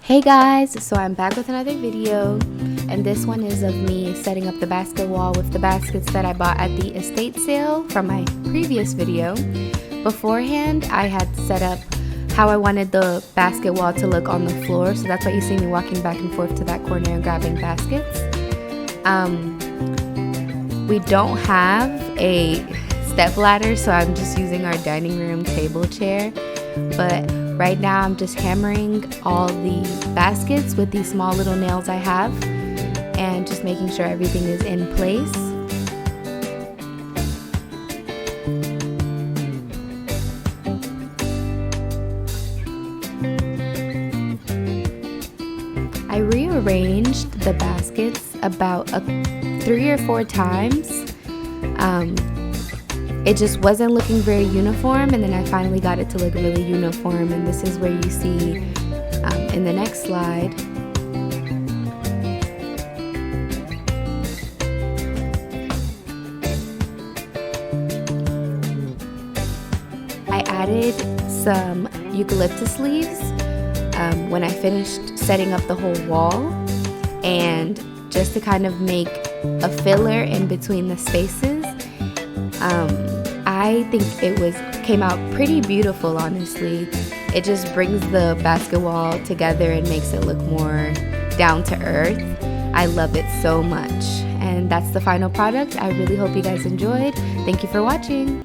Hey guys, so I'm back with another video, and this one is of me setting up the basket wall with the baskets that I bought at the estate sale from my previous video. Beforehand, I had set up how I wanted the basket wall to look on the floor, so that's why you see me walking back and forth to that corner and grabbing baskets. We don't have a step ladder, so I'm just using our dining room table chair, but right now I'm just hammering all the baskets with these small little nails I have and just making sure everything is in place. I rearranged the baskets about 3 or 4 times. It just wasn't looking very uniform, and then I finally got it to look really uniform, and this is where you see in the next slide. I added some eucalyptus leaves when I finished setting up the whole wall, and just to kind of make a filler in between the spaces. I think it came out pretty beautiful, honestly. It just brings the basket wall together and makes it look more down to earth. I love it so much, and that's the final product. I really hope you guys enjoyed. Thank you for watching.